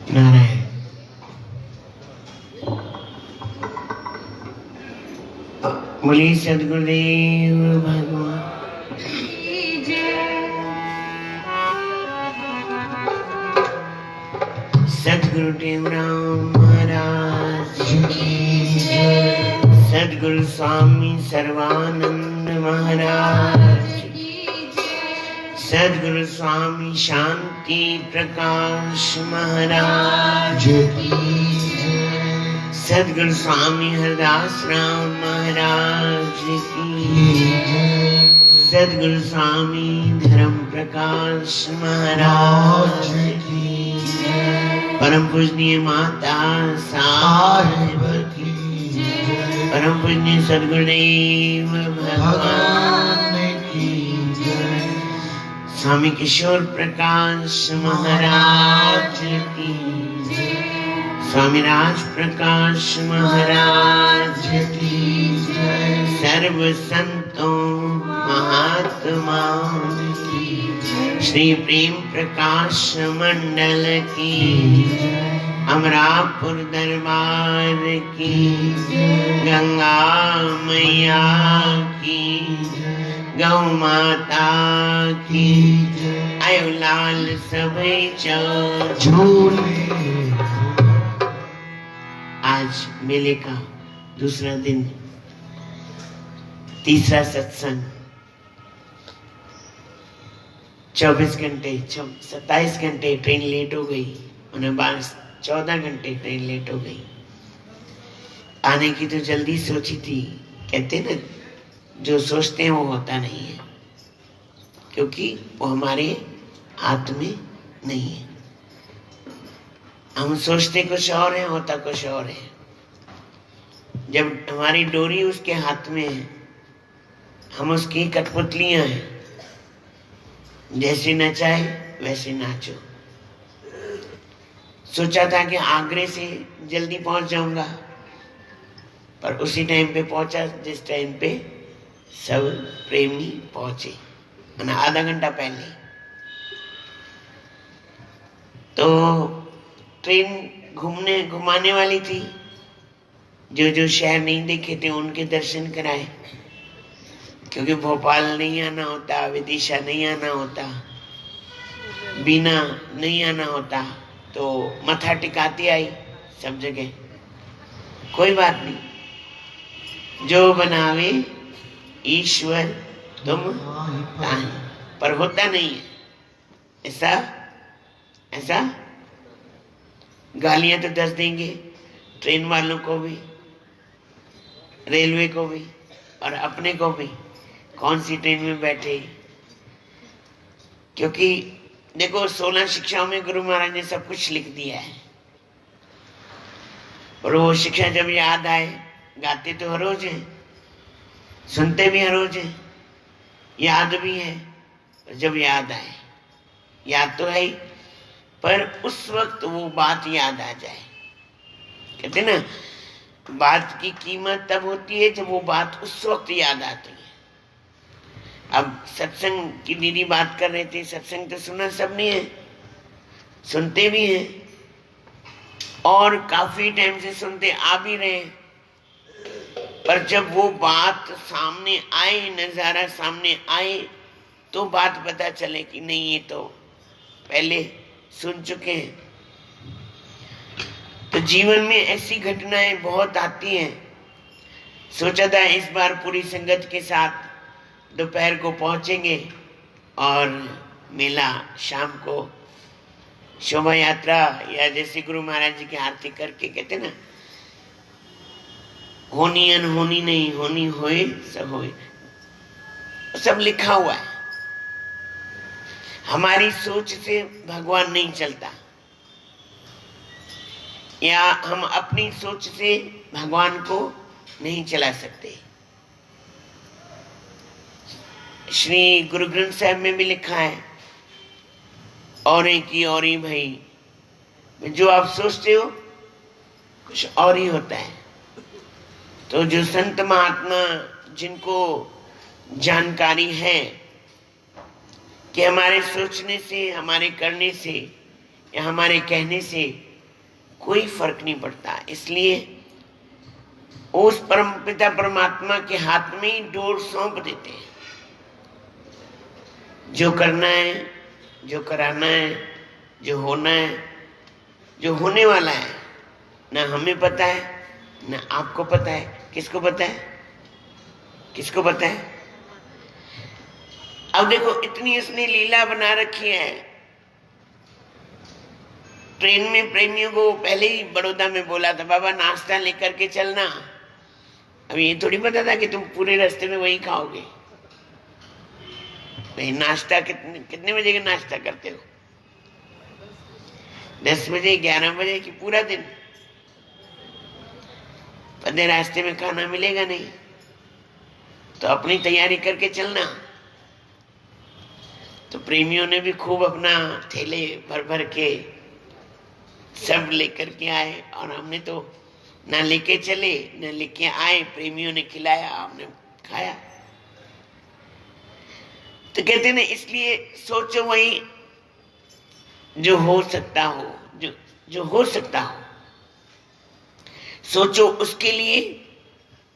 नारायण। बोलिए सद्गुरुदेव भगवान। सद्गुरु टेमराम महाराज की जय। सद्गुरु स्वामी सर्वानंद महाराज की जय। सद्गुरु स्वामी शांति प्रकाश महाराज की जय। सद्गुरु स्वामी हरदास राम महाराज की जय। सद्गुरु स्वामी धर्म प्रकाश महाराज की जय। परम पूजनीय माता साहिब की जय। परम पूजनीय सद्गुरुदेव भगवान की जय। स्वामी किशोर प्रकाश महाराज की जय। स्वामी राज प्रकाश महाराज की जय। सर्व संतों महात्माओं की जय। श्री प्रेम प्रकाश मंडल की जय। अमरापुर दरबार की जय। गंगा मैया की जय। गौ माता की जय। आयो लाल सभै झूले। आज मेले का दूसरा दिन, तीसरा सत्संग। 27 घंटे ट्रेन लेट हो गई। 14 घंटे ट्रेन लेट हो गई। आने की तो जल्दी सोची थी। कहते ना, जो सोचते हैं वो होता नहीं है, क्योंकि वो हमारे हाथ में नहीं है। हम सोचते कुछ और है, होता कुछ और है। जब हमारी डोरी उसके हाथ में है, हम उसकी कठपुतलियां हैं। जैसे नचाए वैसे नाचो। सोचा था कि आगरे से जल्दी पहुंच जाऊंगा, पर उसी टाइम पे पहुंचा जिस टाइम पे सब प्रेमी पहुंचे, मैंने आधा घंटा पहले। तो ट्रेन घुमाने वाली थी। जो शहर नहीं देखे थे उनके दर्शन कराए, क्योंकि भोपाल नहीं आना होता, विदिशा नहीं आना होता, बीना नहीं आना होता, तो मथा टिकाती आई सब जगह। कोई बात नहीं, जो बनावे ईश्वर तुम ताहि, पर होता नहीं है ऐसा। गालियां तो दस देंगे, ट्रेन वालों को भी, रेलवे को भी, और अपने को भी। कौन सी ट्रेन में बैठे, क्योंकि देखो 16 शिक्षाओं में गुरु महाराज ने सब कुछ लिख दिया है। और वो शिक्षा जब याद आए, गाते तो हर रोज है, सुनते भी हर रोज है, याद भी है। जब याद आए, याद तो है ही, पर उस वक्त वो बात याद आ जाए। कहते ना, बात की कीमत तब होती है जब वो बात उस वक्त याद आती है। अब सत्संग की दीदी बात कर रहे थे, सत्संग तो सुना सबने है, सुनते भी हैं, और काफी टाइम से सुनते आ भी रहे। पर जब वो बात सामने आए, नजारा सामने आए, तो बात पता चले कि नहीं, ये तो पहले सुन चुके हैं। तो जीवन में ऐसी घटनाएं बहुत आती हैं। सोचा था इस बार पूरी संगत के साथ दोपहर को पहुंचेंगे और मेला शाम को शोभा यात्रा, या जैसे गुरु महाराज जी की आरती करके, कहते ना, होनी अनहोनी नहीं, होनी होए सब होए, सब लिखा हुआ है। हमारी सोच से भगवान नहीं चलता, या हम अपनी सोच से भगवान को नहीं चला सकते। श्री गुरु ग्रंथ साहब में भी लिखा है, औरे की औरी भाई, जो आप सोचते हो कुछ और ही होता है। तो जो संत महात्मा जिनको जानकारी है कि हमारे सोचने से, हमारे करने से, या हमारे कहने से कोई फर्क नहीं पड़ता। इसलिए उस परम पिता परमात्मा के हाथ में ही डोर सौंप देते हैं। जो करना है, जो कराना है, जो होना है, जो होने वाला है, ना हमें पता है ना आपको पता है। किसको पता है? किसको पता है? अब देखो, इतनी उसने लीला बना रखी है। ट्रेन में प्रेमियों को पहले ही बड़ौदा में बोला था, बाबा नाश्ता लेकर के चलना। अब ये थोड़ी पता था कि तुम पूरे रास्ते में वही खाओगे। भाई नाश्ता कितने बजे का नाश्ता करते हो? 10 बजे, 11 बजे की पूरा दिन? आधे रास्ते में खाना मिलेगा नहीं, तो अपनी तैयारी करके चलना। तो प्रेमियों ने भी खूब अपना थैले भर भर के सब लेकर के आए, और हमने तो ना लेके चले ना लेके आए, प्रेमियों ने खिलाया, हमने खाया। तो कहते ना, इसलिए सोचो वही जो हो सकता हो, जो हो सकता हो। सोचो उसके लिए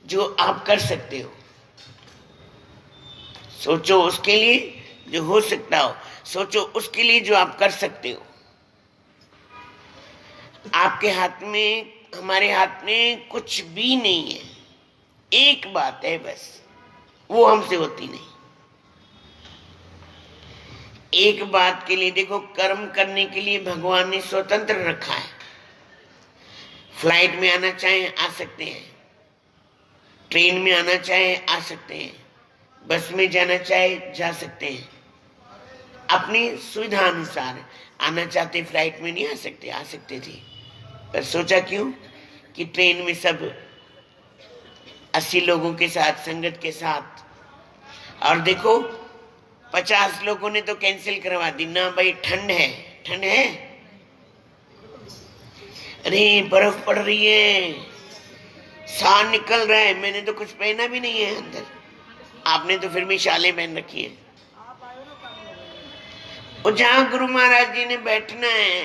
जो आप कर सकते हो। सोचो उसके लिए जो हो सकता हो। सोचो उसके लिए जो आप कर सकते हो। आपके हाथ में, हमारे हाथ में कुछ भी नहीं है। एक बात है बस, वो हमसे होती नहीं। एक बात के लिए देखो, कर्म करने के लिए भगवान ने स्वतंत्र रखा है। फ्लाइट में आना चाहे आ सकते हैं, ट्रेन में आना चाहे आ सकते हैं, बस में जाना चाहे जा सकते हैं। अपनी सुविधा अनुसार आना चाहते फ्लाइट में नहीं आ सकते, आ सकते थे, पर सोचा क्यों कि ट्रेन में सब 80 लोगों के साथ, संगत के साथ। और देखो 50 लोगों ने तो कैंसिल करवा दी ना। भाई ठंड है, ठंड है, अरे बर्फ पड़ रही है, साह निकल रहा है, मैंने तो कुछ पहना भी नहीं है अंदर। आपने तो फिर भी शालें पहन रखी है। और जहां गुरु महाराज जी ने बैठना है,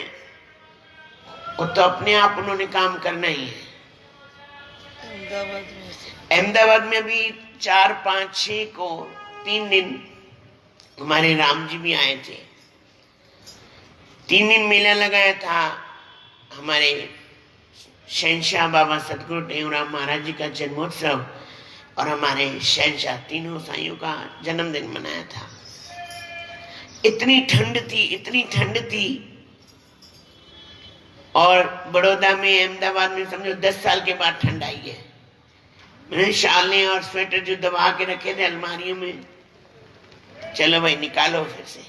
वो तो अपने आप उन्होंने काम करना ही है। अहमदाबाद में अभी 4, 5, 6 को 3 दिन हमारे राम जी भी आए थे। 3 दिन मेला लगाया था। हमारे शहंशाह बाबा सतगुरु टेऊराम महाराज जी का जन्मोत्सव और हमारे शहंशाह तीनों साईयों का जन्मदिन मनाया था। इतनी ठंड थी, इतनी ठंड थी। और बड़ौदा में, अहमदाबाद में समझो 10 साल के बाद ठंड आई है। मैंने शालें और स्वेटर जो दबा के रखे थे अलमारियों में, चलो भाई निकालो फिर से,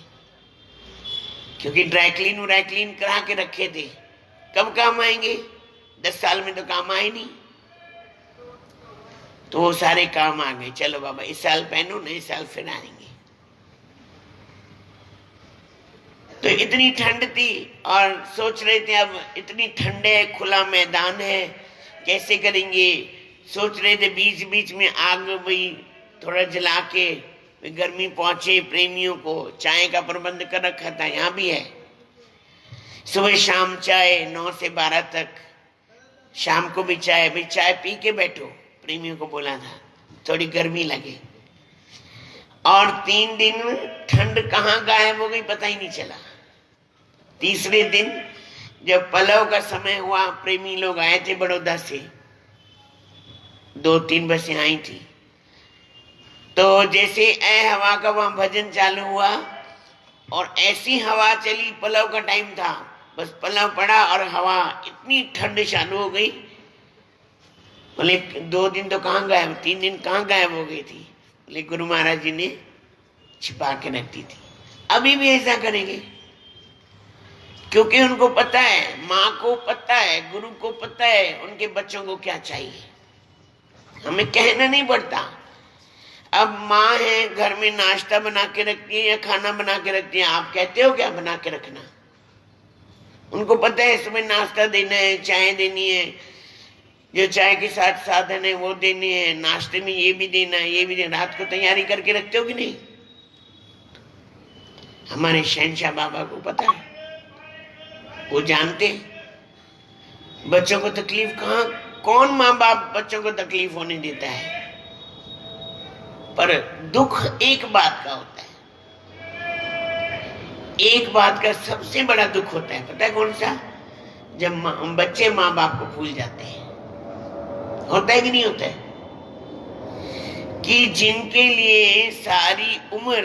क्योंकि ड्राइक्लीन करा के रखे थे। कब काम आएंगे? 10 साल में तो काम आए नहीं। तो वो सारे काम आ गए। चलो बाबा इस साल पहनो, नए साल फिर आएंगे। तो इतनी ठंड थी और सोच रहे थे अब इतनी ठंड है, खुला मैदान है, कैसे करेंगे। सोच रहे थे बीच बीच में आग भाई थोड़ा जला के, गर्मी पहुंचे प्रेमियों को। चाय का प्रबंध कर रखा था, यहाँ भी है, सुबह शाम चाय 9 से 12 तक, शाम को भी चाय। भाई चाय पी के बैठो, प्रेमियों को बोला था, थोड़ी गर्मी लगे। और 3 दिन ठंड कहाँ गायब हो गई पता ही नहीं चला। तीसरे दिन जब पलव का समय हुआ, प्रेमी लोग आए थे बड़ौदा से, 2-3 बसें आई थी। तो जैसे ए हवा का वहां भजन चालू हुआ और ऐसी हवा चली, पलव का टाइम था, बस पलव पड़ा और हवा, इतनी ठंड चालू हो गई। बोले 2 दिन तो कहाँ गायब, 3 दिन कहाँ गायब हो गई थी। बोले गुरु महाराज जी ने छिपा के रख दी थी। अभी भी ऐसा करेंगे, क्योंकि उनको पता है, माँ को पता है, गुरु को पता है उनके बच्चों को क्या चाहिए। हमें कहना नहीं पड़ता। अब माँ है, घर में नाश्ता बना के रखती है या खाना बना के रखती है, आप कहते हो क्या बना के रखना? उनको पता है सुबह नाश्ता देना है, चाय देनी है, जो चाय के साथ साधन है वो देने हैं, नाश्ते में ये भी देना है, ये भी देना। रात को तैयारी करके रखते हो कि नहीं? हमारे शहंशाह बाबा को पता है, वो जानते हैं। बच्चों को तकलीफ कहाँ, कौन माँ बाप बच्चों को तकलीफ होने देता है? पर दुख एक बात का होता है, एक बात का सबसे बड़ा दुख होता है, पता है कौन सा? जब बच्चे माँ बाप को भूल जाते हैं। होता है कि नहीं होता है? कि जिनके लिए सारी उम्र,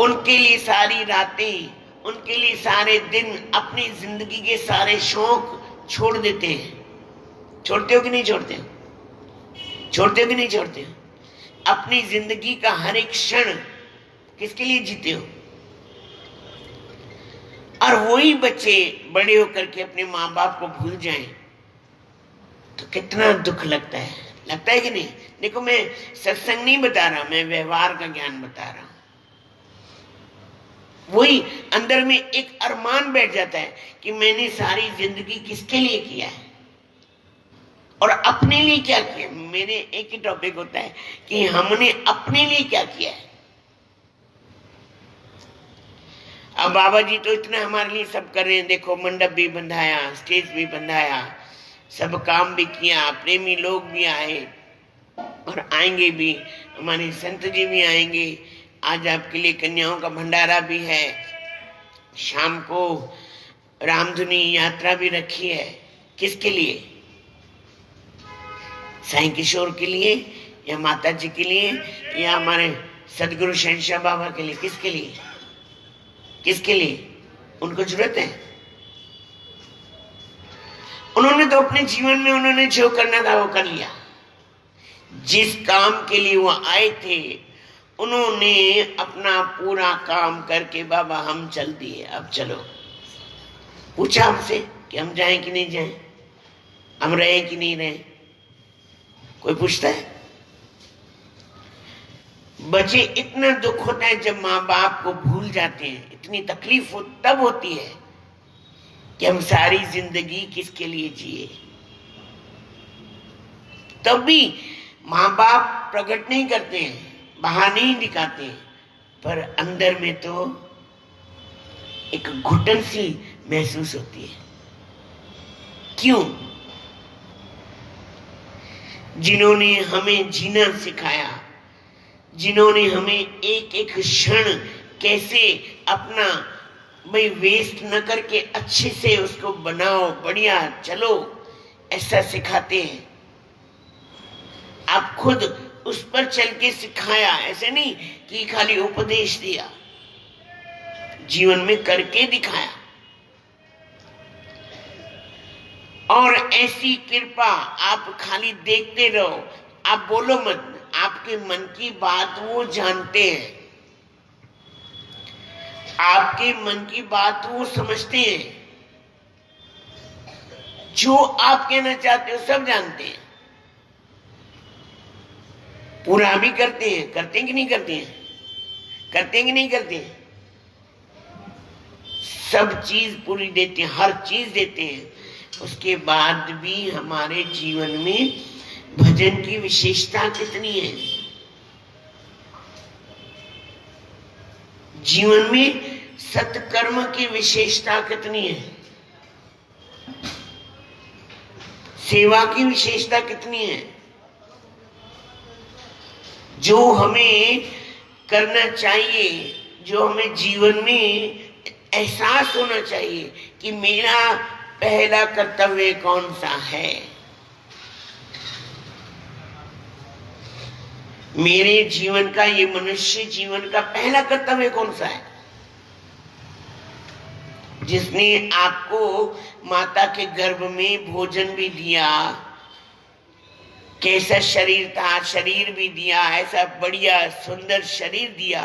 उनके लिए सारी रातें, उनके लिए सारे दिन, अपनी जिंदगी के सारे शौक छोड़ देते हैं। छोड़ते हो कि नहीं छोड़ते हो? छोड़ते हो कि नहीं छोड़ते हो? अपनी जिंदगी का हर एक क्षण किसके लिए जीते हो? और वही बच्चे बड़े होकर के अपने माँ बाप को भूल जाएं तो कितना दुख लगता है। लगता है कि नहीं? देखो, मैं सत्संग नहीं बता रहा, मैं व्यवहार का ज्ञान बता रहा हूं। वही अंदर में एक अरमान बैठ जाता है कि मैंने सारी जिंदगी किसके लिए किया है और अपने लिए क्या किया। मेरे एक ही टॉपिक होता है कि हमने अपने लिए क्या किया है। अब बाबा जी तो इतना हमारे लिए सब कर रहे हैं, देखो मंडप भी बंधाया, स्टेज भी बंधाया, सब काम भी किया, प्रेमी लोग भी आए और आएंगे भी, हमारे संत जी भी आएंगे। आज आपके लिए कन्याओं का भंडारा भी है, शाम को रामधुनी यात्रा भी रखी है। किसके लिए? साईं किशोर के लिए या माता जी के लिए या हमारे सदगुरु शहंशाह बाबा के लिए? किसके लिए? किसके लिए? उनको जरूरत है। उन्होंने तो अपने जीवन में उन्होंने जो करना था वो कर लिया। जिस काम के लिए वो आए थे उन्होंने अपना पूरा काम करके बाबा हम चल दिए, अब चलो। पूछा हमसे कि हम जाएं कि नहीं जाएं, हम रहे कि नहीं रहे? कोई पूछता है? बच्चे, इतना दुख होता है जब माँ बाप को भूल जाते हैं। इतनी तकलीफ तब होती है कि हम सारी जिंदगी किसके लिए जिए। तब भी माँ बाप प्रकट नहीं करते हैं, बाहर नहीं दिखाते हैं, पर अंदर में तो एक घुटन सी महसूस होती है। क्यों? जिन्होंने हमें जीना सिखाया, जिन्होंने हमें एक एक क्षण कैसे अपना भाई वेस्ट न करके अच्छे से उसको बनाओ, बढ़िया चलो, ऐसा सिखाते हैं। आप खुद उस पर चल के सिखाया, ऐसे नहीं कि खाली उपदेश दिया, जीवन में करके दिखाया। और ऐसी कृपा, आप खाली देखते रहो, आप बोलो मत, आपके मन की बात वो जानते हैं, आपके मन की बात वो समझते हैं, जो आप कहना चाहते हो सब जानते हैं, पूरा भी करते हैं। करते हैं कि नहीं करते हैं? करते हैं कि नहीं करते हैं? सब चीज पूरी देते हैं, हर चीज देते हैं। उसके बाद भी हमारे जीवन में भजन की विशेषता कितनी है? जीवन में सत्कर्म की विशेषता कितनी है? सेवा की विशेषता कितनी है? जो हमें करना चाहिए, जो हमें जीवन में एहसास होना चाहिए कि मेरा पहला कर्तव्य कौन सा है। मेरे जीवन का, ये मनुष्य जीवन का पहला कर्तव्य कौन सा है? जिसने आपको माता के गर्भ में भोजन भी दिया, कैसा शरीर था, शरीर भी दिया, ऐसा बढ़िया सुंदर शरीर दिया।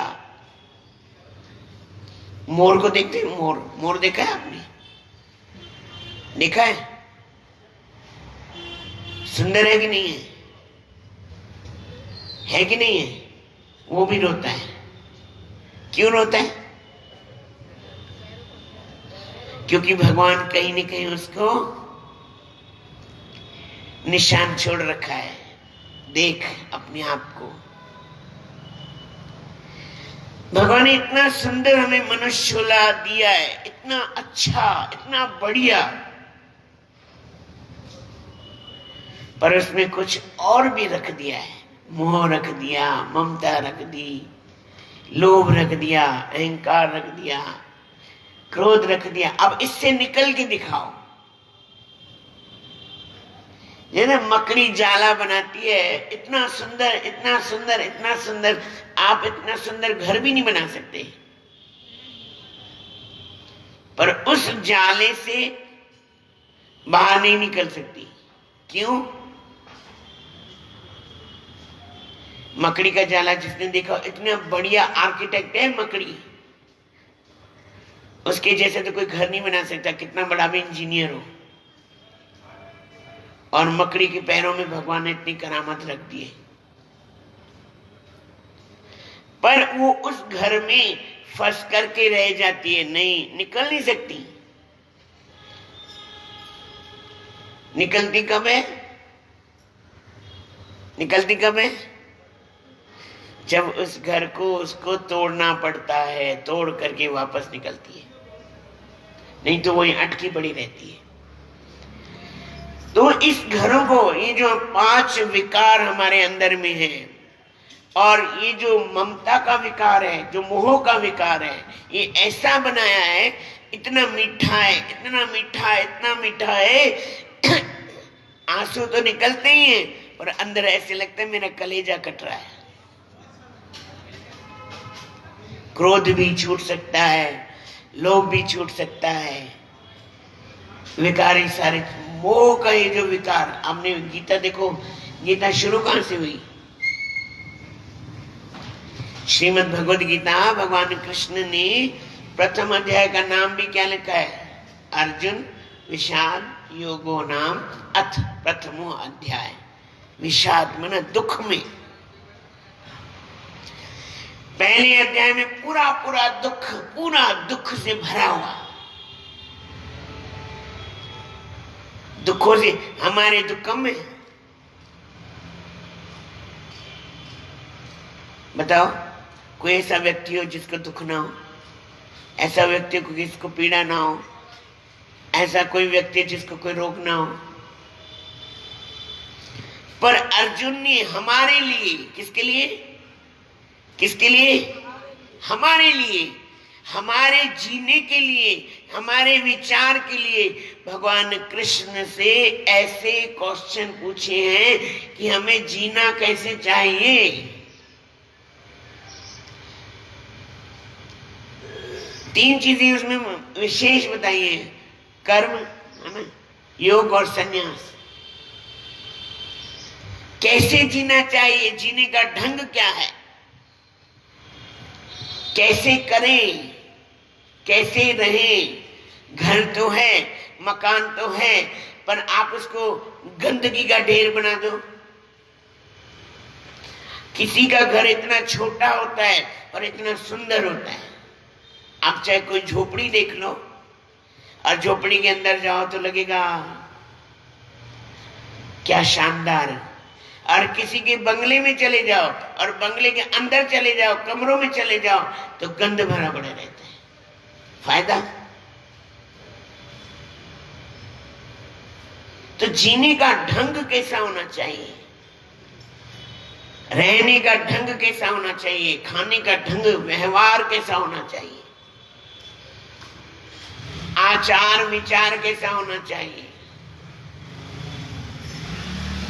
मोर को देखते हैं? मोर, मोर देखा है आपने? देखा है? सुंदर है कि नहीं है? है कि नहीं है? वो भी रोता है। क्यों रोता है? क्योंकि भगवान कहीं न कहीं उसको निशान छोड़ रखा है। देख अपने आप को। भगवान ने इतना सुंदर हमें मनुष्य दिया है, इतना अच्छा, इतना बढ़िया, पर उसमें कुछ और भी रख दिया है। मोह रख दिया, ममता रख दी, लोभ रख दिया, अहंकार रख दिया, क्रोध रख दिया। अब इससे निकल के दिखाओ। ये ना मकड़ी जाला बनाती है, इतना सुंदर, इतना सुंदर, इतना सुंदर। आप इतना सुंदर घर भी नहीं बना सकते, पर उस जाले से बाहर नहीं निकल सकती। क्यों? मकड़ी का जाला जिसने देखा, इतना बढ़िया आर्किटेक्ट है मकड़ी, उसके जैसे तो कोई घर नहीं बना सकता, कितना बड़ा भी इंजीनियर हो। और मकड़ी के पैरों में भगवान ने इतनी करामत रख दी है, पर वो उस घर में फंस करके रह जाती है, नहीं निकल नहीं सकती। निकलती कब है? निकलती कब है? जब उस घर को उसको तोड़ना पड़ता है, तोड़ करके वापस निकलती है, नहीं तो वही अटकी पड़ी रहती है। तो इस घरों को, ये जो 5 विकार हमारे अंदर में है, और ये जो ममता का विकार है, जो मोह का विकार है, ये ऐसा बनाया है, इतना मीठा है, इतना मीठा है, इतना मीठा है, आंसू तो निकलते ही हैं, पर अंदर ऐसे लगता है मेरा कलेजा कट रहा है। क्रोध भी छूट सकता है, लोभ भी छूट सकता है, विकार सारे, मोह का ये जो विकार। आपने गीता देखो, गीता शुरू कहां से हुई? श्रीमद् भगवद गीता, भगवान कृष्ण ने प्रथम अध्याय का नाम भी क्या लिखा है? अर्जुन विषाद योगो नाम अथ प्रथमो अध्याय। विषाद माना दुख में। पहले अध्याय में पूरा दुख से भरा हुआ। दुखों से, हमारे दुख कम है? बताओ, कोई ऐसा व्यक्ति हो जिसको दुख ना हो? ऐसा व्यक्ति को जिसको पीड़ा ना हो? ऐसा कोई व्यक्ति जिसको कोई रोग ना हो? पर अर्जुन ने हमारे लिए, किसके लिए? किसके लिए? हमारे लिए, हमारे जीने के लिए, हमारे विचार के लिए भगवान कृष्ण से ऐसे क्वेश्चन पूछे हैं कि हमें जीना कैसे चाहिए। तीन चीजें उसमें विशेष बताई है, कर्म, है ना, योग और संन्यास। कैसे जीना चाहिए, जीने का ढंग क्या है, कैसे करें, कैसे रहें। घर तो है, मकान तो है, पर आप उसको गंदगी का ढेर बना दो। किसी का घर इतना छोटा होता है और इतना सुंदर होता है। आप चाहे कोई झोपड़ी देख लो, और झोपड़ी के अंदर जाओ तो लगेगा क्या शानदार। और किसी के बंगले में चले जाओ, और बंगले के अंदर चले जाओ, कमरों में चले जाओ, तो गंद भरा पड़ा रहता है। फायदा? तो जीने का ढंग कैसा होना चाहिए, रहने का ढंग कैसा होना चाहिए, खाने का ढंग, व्यवहार कैसा होना चाहिए, आचार विचार कैसा होना चाहिए।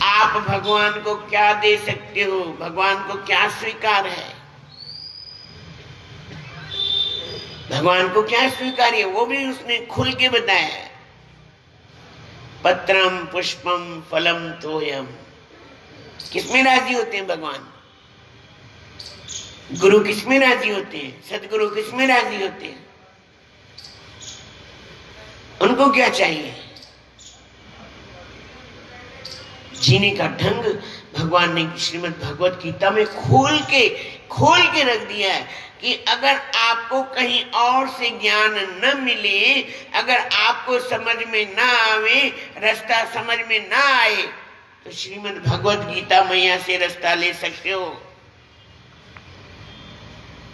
आप भगवान को क्या दे सकते हो, भगवान को क्या स्वीकार है, भगवान को क्या स्वीकार है, वो भी उसने खुल के बताया है। पत्रम पुष्पम फलम तोयम। किसमें राजी होते हैं भगवान? गुरु किसमें राजी होते हैं? सदगुरु किसमें राजी होते हैं? उनको क्या चाहिए? जीने का ढंग भगवान ने श्रीमद् भगवत गीता में खोल के रख दिया है कि अगर आपको कहीं और से ज्ञान न मिले, अगर आपको समझ में ना आवे, रास्ता समझ में ना आए, तो श्रीमद् भगवत गीता मैया से रास्ता ले सकते हो।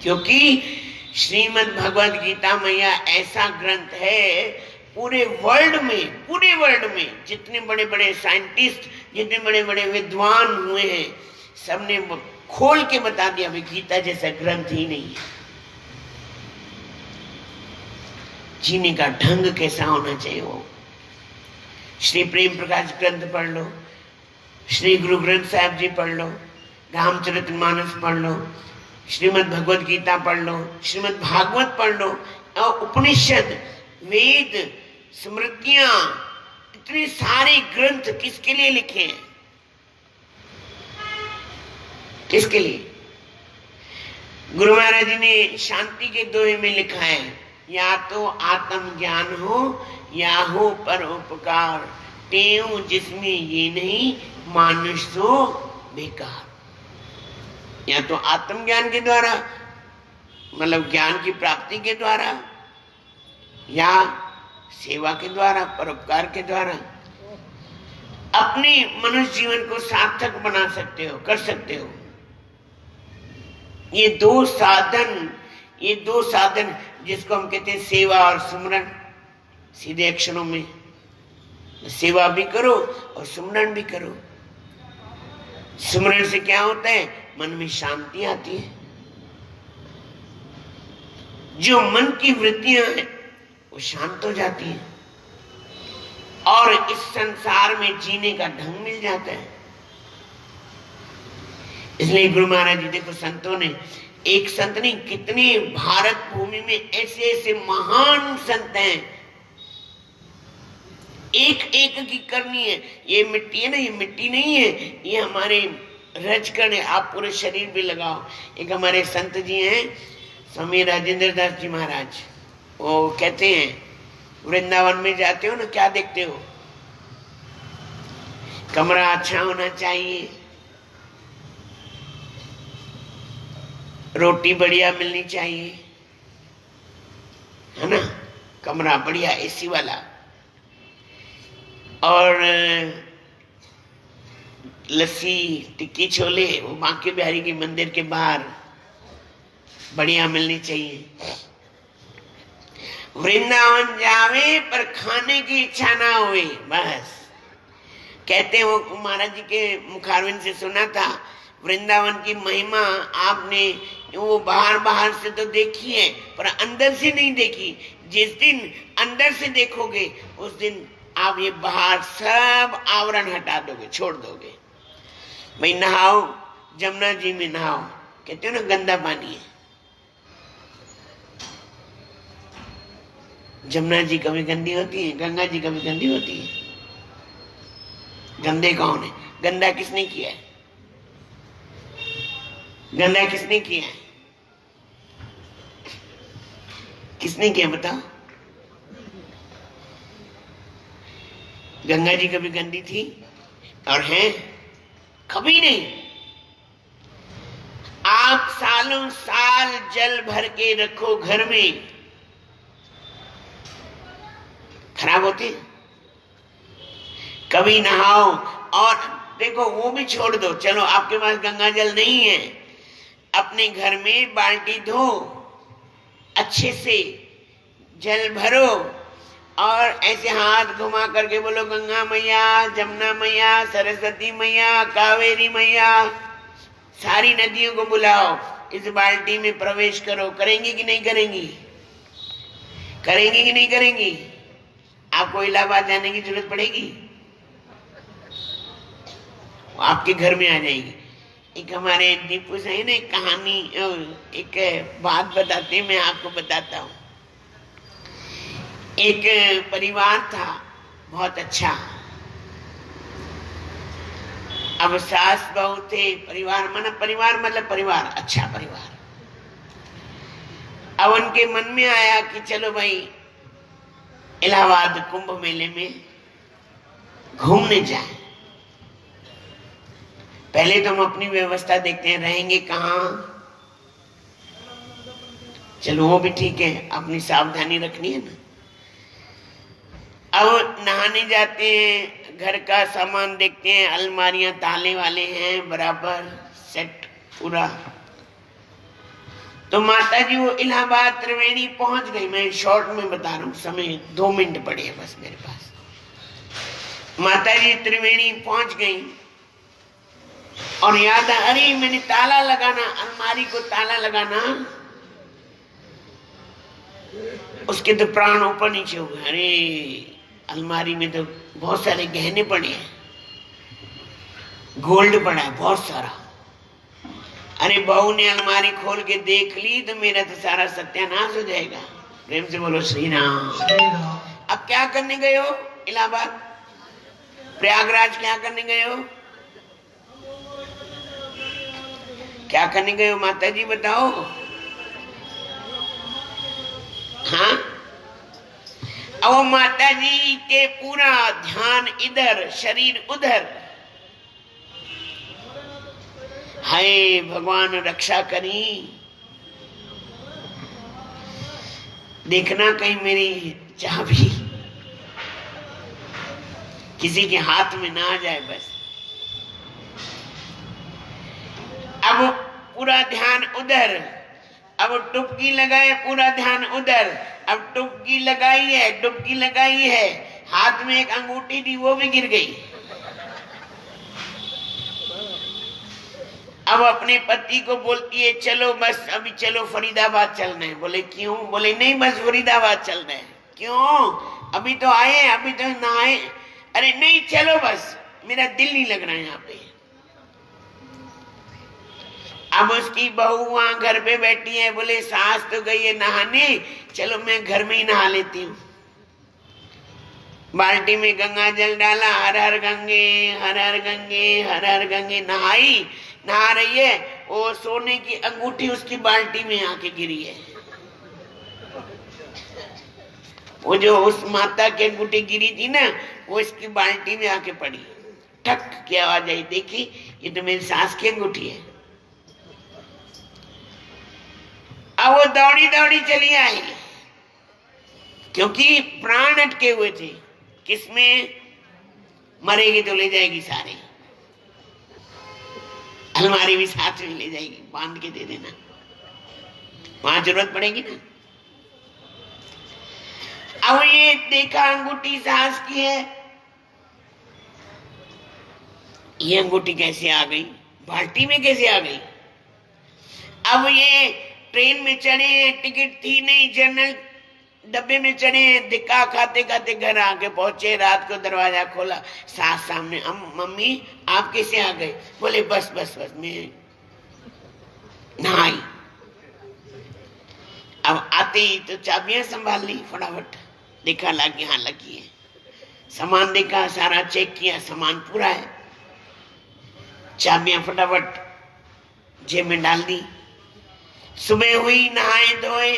क्योंकि श्रीमद् भगवद गीता मैया ऐसा ग्रंथ है, पूरे वर्ल्ड में जितने बड़े बड़े साइंटिस्ट, जितने बड़े बड़े विद्वान हुए हैं, सबने खोल के बता दिया भाई गीता जैसा ग्रंथ ही नहीं है। जीने का ढंग कैसा होना चाहिए वो। श्री प्रेम प्रकाश ग्रंथ पढ़ लो, श्री गुरु ग्रंथ साहिब जी पढ़ लो, रामचरितमानस पढ़ लो, श्रीमद् भगवद गीता पढ़ लो, श्रीमद् भागवत पढ़ लो, और उपनिषद, वेद, स्मृतियां, इतने सारे ग्रंथ किसके लिए लिखे हैं? किसके लिए? गुरु महाराज जी ने शांति के दोहे में लिखा है, या तो आत्म ज्ञान हो या हो पर उपकार, तेऊ जिसमें ये नहीं मानुष सो बेकार। या तो आत्मज्ञान के द्वारा, मतलब ज्ञान की प्राप्ति के द्वारा, या सेवा के द्वारा, परोपकार के द्वारा अपने मनुष्य जीवन को सार्थक बना सकते हो, कर सकते हो। ये दो साधन जिसको हम कहते हैं सेवा और सुमरन, सीधे अक्षरों में सेवा भी करो और सुमरन भी करो। सुमरन से क्या होता है? मन में शांति आती है, जो मन की वृत्तियां हैं वो शांत हो जाती हैं, और इस संसार में जीने का ढंग मिल जाता है। इसलिए गुरु महाराज जी, देखो संतों ने, एक संत नहीं, कितने भारत भूमि में ऐसे ऐसे महान संत हैं, एक एक की करनी है। ये मिट्टी है ना, ये मिट्टी नहीं है, ये हमारे रजकण है, आप पूरे शरीर भी लगाओ। एक हमारे संत जी हैं, स्वामी राजेंद्र दास जी महाराज, वो कहते हैं वृंदावन में जाते हो ना, क्या देखते हो? कमरा अच्छा होना चाहिए, रोटी बढ़िया मिलनी चाहिए, है ना, कमरा बढ़िया एसी वाला, और लस्सी टिक्की छोले वो बांके बिहारी के मंदिर के बाहर बढ़िया मिलनी चाहिए। वृंदावन जावे पर खाने की इच्छा ना हुई, बस। कहते हैं वो महाराज जी के मुखारविंद से सुना था, वृंदावन की महिमा आपने वो बाहर से तो देखी है, पर अंदर से नहीं देखी। जिस दिन अंदर से देखोगे उस दिन आप ये बाहर सब आवरण हटा दोगे, छोड़ दोगे। भाई नहाओ, जमुना जी में नहाओ, कहते हो ना गंदा पानी है। जमुना जी कभी गंदी होती है, गंगा जी कभी गंदी होती है? गंदे कौन है? गंदा किसने किया है? गंदा किसने किया है? किसने किया बताओ? गंगा जी कभी गंदी थी और है? कभी नहीं। आप सालों साल जल भर के रखो घर में, खराब होती? कभी नहाओ, और देखो वो भी छोड़ दो, चलो आपके पास गंगा जल नहीं है, अपने घर में बाल्टी धो, अच्छे से जल भरो, और ऐसे हाथ घुमा करके बोलो गंगा मैया, जमुना मैया, सरस्वती मैया, कावेरी मैया, सारी नदियों को बुलाओ, इस बाल्टी में प्रवेश करो। करेंगी कि नहीं करेंगी? करेंगी कि नहीं करेंगी? आपको इलाहाबाद जाने की जरूरत पड़ेगी? आपके घर में आ जाएगी। एक हमारे दीपू से ना एक कहानी, एक बात बताते हैं, मैं आपको बताता हूँ। एक परिवार था बहुत अच्छा, अब सास बहू थे, परिवार मतलब परिवार, अच्छा परिवार। अब उनके मन में आया कि चलो भाई इलाहाबाद कुंभ मेले में घूमने जाएं। पहले तो हम अपनी व्यवस्था देखते हैं, रहेंगे कहाँ। चलो वो भी ठीक है, अपनी सावधानी रखनी है ना। अब नहाने जाते हैं, घर का सामान देखते हैं, अलमारियां ताले वाले हैं, बराबर सेट पूरा। तो माता जी वो इलाहाबाद त्रिवेणी पहुंच गई। मैं शॉर्ट में बता रहा हूँ, समय 2 मिनट पड़े है बस मेरे पास। माता जी त्रिवेणी पहुंच गई और याद है, अरे मैंने ताला लगाना, अलमारी को ताला लगाना, उसके तो प्राण ऊपर नीचे हो गए। अरे अलमारी में तो बहुत सारे गहने पड़े हैं, गोल्ड पड़ा है बहुत सारा। अरे बहू ने अलमारी खोल के देख ली तो मेरा तो सारा सत्यानाश हो जाएगा। प्रेम से बोलो श्री राम। अब क्या करने गए हो इलाहाबाद, प्रयागराज क्या करने गए हो, क्या करने गए हो माता जी बताओ। हाँ, अब माता जी के पूरा ध्यान इधर, शरीर उधर। हाय भगवान रक्षा करी, देखना कहीं मेरी चाबी किसी के हाथ में ना आ जाए बस। अब पूरा ध्यान उधर, अब डुबकी लगाए, पूरा ध्यान उधर। अब डुबकी लगाई है, डुबकी लगाई है, हाथ में एक अंगूठी थी वो भी गिर गई। अब अपने पति को बोलती है चलो बस अभी चलो फरीदाबाद चलना है। बोले क्यों? बोले नहीं बस फरीदाबाद चलना है। क्यों? अभी तो आए, अभी तो नहाए। अरे नहीं चलो बस, मेरा दिल नहीं लग रहा है यहाँ पे। अब उसकी बहू वहां घर पे बैठी है। बोले सास तो गई है नहाने, चलो मैं घर में ही नहा लेती हूँ। बाल्टी में गंगा जल डाला, हर हर गंगे हर हर गंगे हर हर गंगे, नहाई, नहा रही है। वो सोने की अंगूठी उसकी बाल्टी में आके गिरी है। वो जो उस माता की अंगूठी गिरी थी ना, वो इसकी बाल्टी में आके पड़ी। ठक की आवाज आई, देखी ये तो मेरी सास की अंगूठी है। अब वो दौड़ी दौड़ी चली आई, क्योंकि प्राण अटके हुए थे। किसमें? मरेगी तो ले जाएगी सारे, अलमारी भी साथ में ले जाएगी, बांध के दे देना, वहां जरूरत पड़ेगी ना। अब ये देखा अंगूठी सास की है, ये अंगूठी कैसे आ गई, बाल्टी में कैसे आ गई। अब ये ट्रेन में चढ़े, टिकट थी नहीं, जनरल डब्बे में चढ़े, धिक्का खाते खाते घर आके पहुंचे। रात को दरवाजा खोला, सास सामने। मम्मी आप कैसे आ गए? बोले बस बस बस मैं नहाई। अब आते ही तो चाबियां संभाल ली फटाफट, देखा लगी, हाँ लगी है। सामान देखा, सारा चेक किया, सामान पूरा है। चाबियां फटाफट जेब में डाल दी। सुबह हुई, नहाए धोए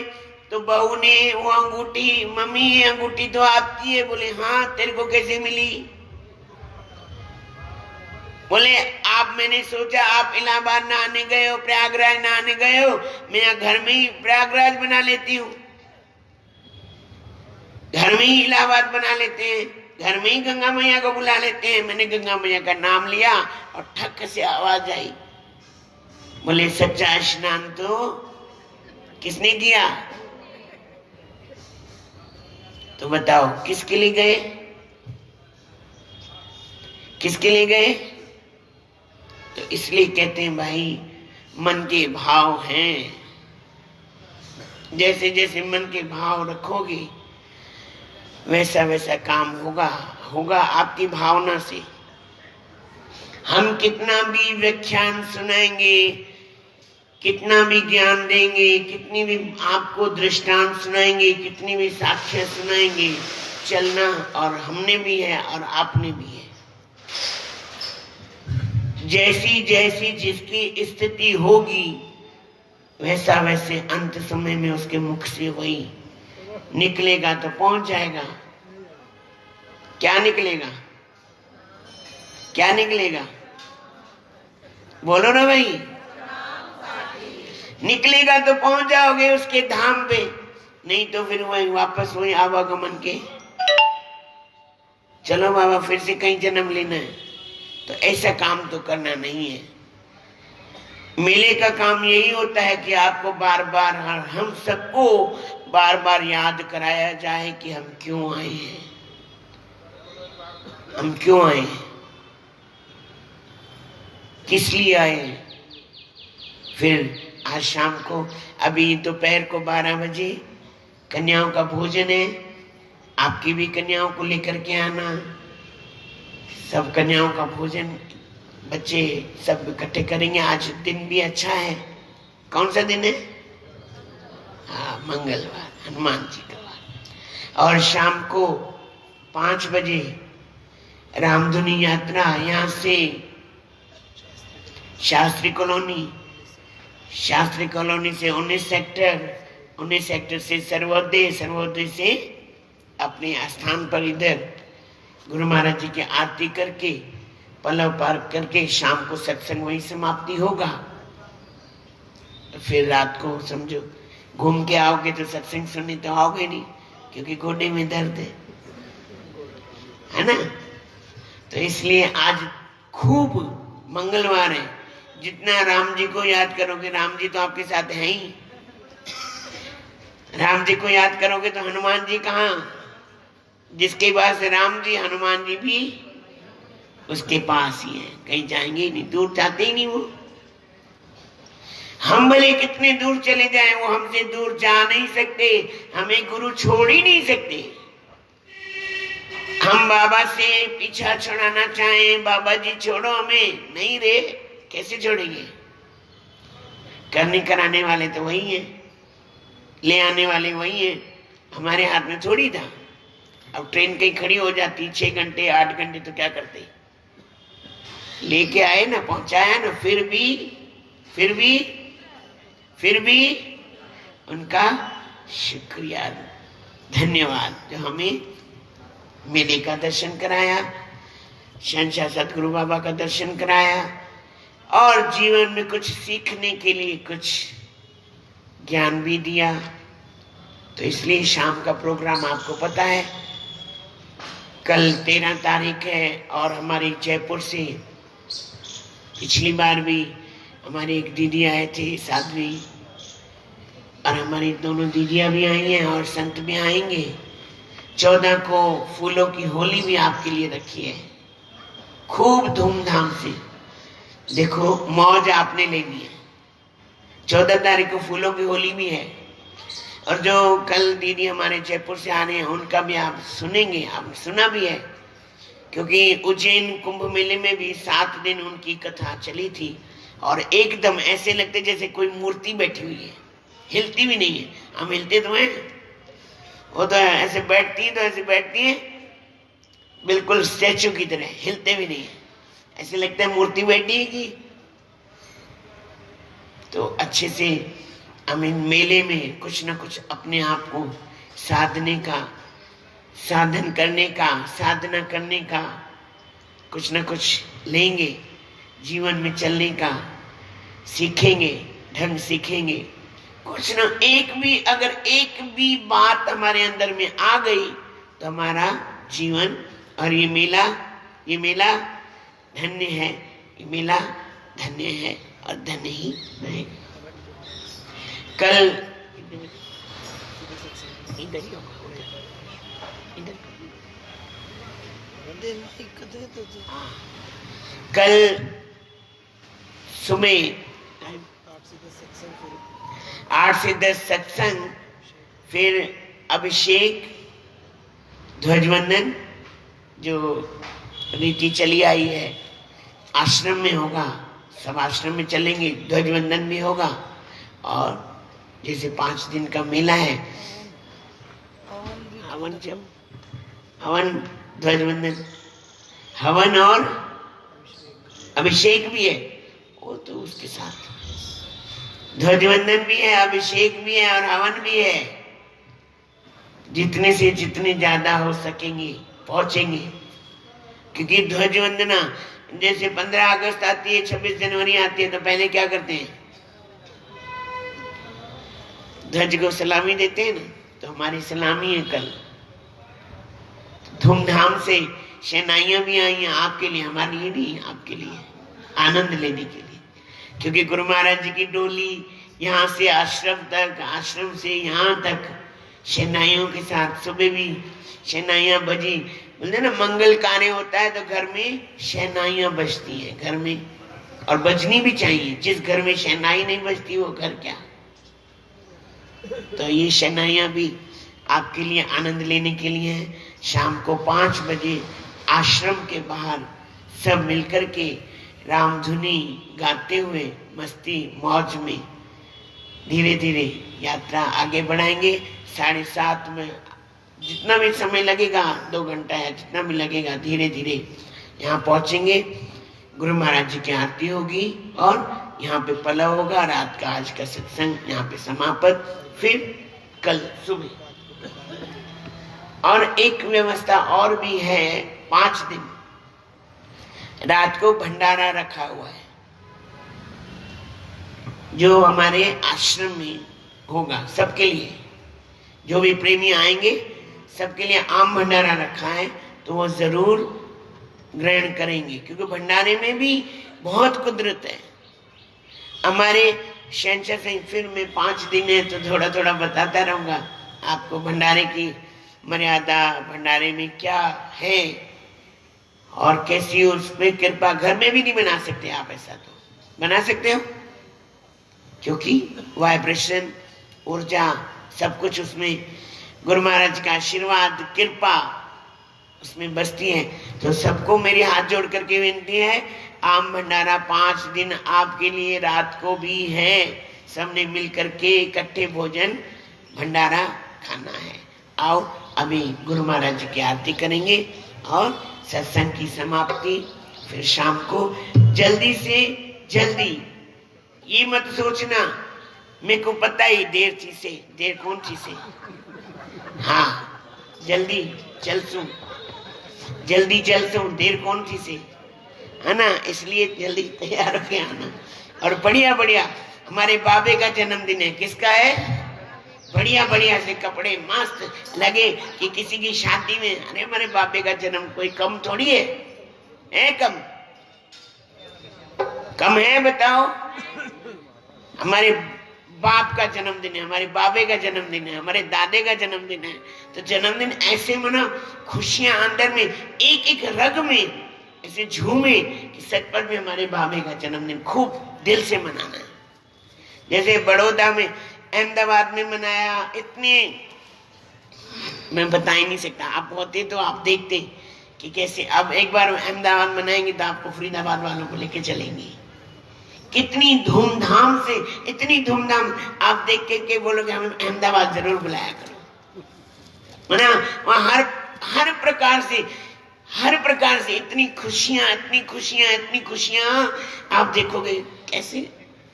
तो बहू ने वो अंगूठी, मम्मी ये अंगूठी तो आपकी है। बोले हाँ, तेरे को कैसे मिली? बोले आप, मैंने सोचा आप इलाहाबाद नहाने गए हो, प्रयागराज नहाने गए हो, मैं घर में ही प्रयागराज बना लेती हूँ, घर में ही इलाहाबाद बना लेते हैं, घर में ही गंगा मैया को बुला लेते हैं। मैंने गंगा मैया का नाम लिया और ठक से आवाज आई। बोले सच्चा स्नान तो किसने किया? तो बताओ किसके लिए गए, किसके लिए गए? तो इसलिए कहते हैं भाई, मन के भाव हैं, जैसे जैसे मन के भाव रखोगे वैसा वैसा काम होगा, होगा आपकी भावना से। हम कितना भी व्याख्यान सुनाएंगे, कितना भी ज्ञान देंगे, कितनी भी आपको दृष्टांत सुनाएंगे, कितनी भी साक्ष्य सुनाएंगे, चलना और हमने भी है और आपने भी है। जैसी जैसी जिसकी स्थिति होगी वैसा वैसे अंत समय में उसके मुख से वही निकलेगा, तो पहुंच जाएगा। क्या निकलेगा? क्या निकलेगा? बोलो ना भाई। निकलेगा तो पहुंच जाओगे उसके धाम पे, नहीं तो फिर वही वापस वही आवागमन के, चलो बाबा फिर से कहीं जन्म लेना है। तो ऐसा काम तो करना नहीं है। मेले का काम यही होता है कि आपको बार बार, हम सबको बार बार याद कराया जाए कि हम क्यों आए हैं, हम क्यों आए हैं, किस लिए आए हैं। फिर आज शाम को, अभी दोपहर को 12 बजे कन्याओं का भोजन है, आपकी भी कन्याओं को लेकर के आना। सब कन्याओं का भोजन बच्चे सब इकट्ठे करेंगे। आज दिन भी अच्छा है। कौन सा दिन है? हाँ, मंगलवार, हनुमान जी का वार। और शाम को 5 बजे रामधुनी यात्रा यहाँ से शास्त्री कॉलोनी से 19 सेक्टर से सर्वोदय से अपने स्थान पर इधर गुरु महाराज जी की आरती करके पल्लव पार करके शाम को सत्संग वहीं समाप्ति होगा। तो फिर रात को समझो घूम के आओगे तो सत्संग सुनने तो आओगे नहीं, क्योंकि गोडे में दर्द है ना। तो इसलिए आज खूब मंगलवार है, जितना राम जी को याद करोगे, राम जी तो आपके साथ हैं ही, राम जी को याद करोगे तो हनुमान जी कहाँ, जिसके पास राम जी हनुमान जी भी उसके पास ही है, कहीं जाएंगे ही नहीं, दूर जाते ही नहीं वो। हम भले कितने दूर चले जाएं, वो हमसे दूर जा नहीं सकते, हमें गुरु छोड़ ही नहीं सकते। हम बाबा से पीछा छुड़ाना चाहें, बाबा जी छोड़ो हमें, नहीं रे, कैसे छोड़ेंगे। करने कराने वाले तो वही हैं, ले आने वाले वही हैं, हमारे हाथ में थोड़ी था। अब ट्रेन कहीं खड़ी हो जाती 6 घंटे 8 घंटे तो क्या करते, लेके आए ना, पहुंचाया ना, फिर भी उनका शुक्रिया, धन्यवाद, जो हमें मेले का दर्शन कराया, शहंशाह सतगुरु बाबा का दर्शन कराया, और जीवन में कुछ सीखने के लिए कुछ ज्ञान भी दिया। तो इसलिए शाम का प्रोग्राम आपको पता है, कल 13 तारीख है, और हमारी जयपुर से पिछली बार भी हमारी एक दीदी आए थे, साध्वी, और हमारी दोनों दीदियां भी आई हैं और संत भी आएंगे। 14 को फूलों की होली भी आपके लिए रखी है, खूब धूमधाम से। देखो मौज आपने लेनी है। 14 तारीख को फूलों की होली भी है, और जो कल दीदी हमारे जयपुर से आ रहे हैं उनका भी आप सुनेंगे, आपने सुना भी है, क्योंकि उज्जैन कुंभ मेले में भी 7 दिन उनकी कथा चली थी, और एकदम ऐसे लगते जैसे कोई मूर्ति बैठी हुई है, हिलती भी नहीं है। हम हिलते तो हैं, वो तो ऐसे बैठती है, तो ऐसे बैठती है बिल्कुल स्टैचू की तरह, हिलते भी नहीं है, ऐसे लगता है मूर्ति बैठी है कि। तो अच्छे से हमें मेले में कुछ ना कुछ अपने आप को साधने का, साधन करने का, साधना करने का कुछ ना कुछ लेंगे, जीवन में चलने का सीखेंगे, ढंग सीखेंगे। कुछ ना, अगर एक भी बात हमारे अंदर में आ गई तो हमारा जीवन और ये मेला धन्य है, ये मेला धन्य है और धन्य ही रहेगा। कल इधर ही कल सुबह 8 से 10 सत्संग, फिर अभिषेक, ध्वजवंदन, जो रीति चली आई है आश्रम में होगा, सब आश्रम में चलेंगे, ध्वजवंदन भी होगा। और जैसे 5 दिन का मेला है, हवन, ध्वजवंदन, हवन और अभिषेक भी है, वो तो उसके साथ ध्वजवंदन भी है, अभिषेक भी है और हवन भी है। जितने से जितने ज्यादा हो सकेंगे पहुंचेंगे, क्योंकि ध्वजवंदना जैसे 15 अगस्त आती है, 26 जनवरी आती है, तो पहले क्या करते हैं, ध्वज को सलामी देते हैं ना। तो हमारी सलामी है कल, धूमधाम से शहनाइयां भी आई हैं आपके लिए, हमारे लिए नहीं, आपके लिए आनंद लेने के लिए, क्योंकि गुरु महाराज जी की डोली यहाँ से आश्रम तक, आश्रम से यहाँ तक शहनाइयों के साथ, सुबह भी शहनाइयाँ बजी। बोलते ना मंगल कार्य होता है तो घर में शहनाइयाँ बजती हैं घर में, और बजनी भी चाहिए। जिस घर में शहनाई नहीं बजती वो घर क्या। तो ये शहनाइयाँ भी आपके लिए आनंद लेने के लिए है। शाम को 5 बजे आश्रम के बाहर सब मिलकर के रामधुनी गाते हुए मस्ती मौज में धीरे धीरे यात्रा आगे बढ़ाएंगे। 7:30 में जितना भी समय लगेगा, 2 घंटा या जितना भी लगेगा, धीरे धीरे यहाँ पहुंचेंगे। गुरु महाराज जी की आरती होगी और यहाँ पे पलव होगा। रात का आज का सत्संग यहाँ पे समाप्त। फिर कल सुबह और एक व्यवस्था और भी है। 5 दिन रात को भंडारा रखा हुआ है जो हमारे आश्रम में होगा सबके लिए। जो भी प्रेमी आएंगे सबके लिए आम भंडारा रखा है, तो वो जरूर ग्रहण करेंगे, क्योंकि भंडारे में भी बहुत कुदरत है। हमारे शहंशाह सिंह फिर में 5 दिन है तो थोड़ा थोड़ा बताता रहूंगा आपको भंडारे की मर्यादा, भंडारे में क्या है और कैसी उस पर कृपा। घर में भी नहीं बना सकते आप, ऐसा तो बना सकते हो क्योंकि वाइब्रेशन, ऊर्जा, सब कुछ उसमें गुरु महाराज का आशीर्वाद, कृपा उसमें बसती है। तो सबको मेरी हाथ जोड़ करके विनती है, आम भंडारा 5 दिन आपके लिए रात को भी है। सबने मिल करके इकट्ठे भोजन भंडारा खाना है। आओ अभी गुरु महाराज जी की आरती करेंगे और सत्संग की समाप्ति फिर शाम को जल्दी से जल्दी। ये मत सोचना मेरे को पता ही देर चीज से, देर कौन चीज से, हाँ जल्दी चलसूं, जल्दी चलसूं, देर कौन चीज से, है ना। इसलिए जल्दी तैयार होके आना। और बढ़िया बढ़िया हमारे बाबे का जन्मदिन है। किसका है? बढ़िया बढ़िया से कपड़े मस्त लगे कि किसी की शादी में, अरे हमारे बाबे का जन्म कोई कम थोड़ी है कम? कम है बताओ? हमारे बाप का जन्मदिन है, हमारे बाबे का जन्मदिन है, हमारे दादे का जन्मदिन है। तो जन्मदिन ऐसे मना, खुशियां अंदर में एक एक रग में ऐसे झूमे कि सचपच में हमारे बाबे का जन्मदिन खूब दिल से मनाना है। जैसे बड़ौदा में, अहमदाबाद में मनाया, इतने मैं बता ही नहीं सकता। आप होते तो आप देखते कि कैसे। अब एक बार अहमदाबाद मनाएंगे तो आपको फरीदाबाद वालों को लेके चलेंगे। कितनी धूमधाम से, इतनी धूमधाम आप देख के बोलोगे हमें अहमदाबाद जरूर बुलाया करो। मना वहां हर प्रकार से इतनी खुशियां, इतनी खुशियां, इतनी खुशियां आप देखोगे कैसे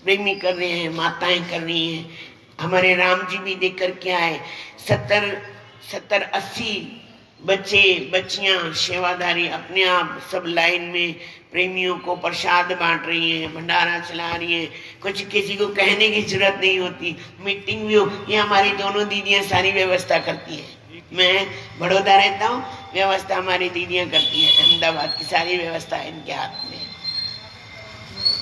प्रेमी कर रहे हैं, माताएं कर रही हैं। हमारे राम जी भी देख कर के आए। 70-80 बच्चे बच्चियां सेवादारी अपने आप सब लाइन में प्रेमियों को प्रसाद बांट रही हैं, भंडारा चला रही हैं। कुछ किसी को कहने की जरूरत नहीं होती। मीटिंग भी हो, ये हमारी दोनों दीदियां सारी व्यवस्था करती हैं। मैं बड़ौदा रहता हूँ, व्यवस्था हमारी दीदियां करती हैं। अहमदाबाद की सारी व्यवस्था इनके हाथ में।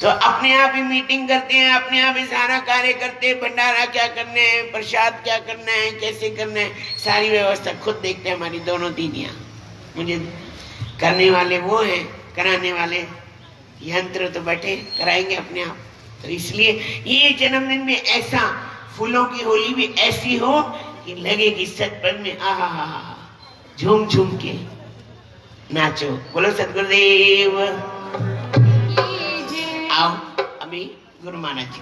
तो अपने आप ही मीटिंग करते हैं, अपने आप ही सारा कार्य करते हैं। भंडारा क्या करना है, प्रसाद क्या करना है, कैसे करना है, सारी व्यवस्था खुद देखते हैं हमारी दोनों दीदियां। मुझे करने वाले वो हैं, कराने वाले यंत्र तो बैठे कराएंगे अपने आप। तो इसलिए ये जन्मदिन में ऐसा, फूलों की होली भी ऐसी हो कि लगे कि सचपच में आहा झूम झूम के नाचो। बोलो सतगुरुदेव। आओ अभी गुरु महाराज जी की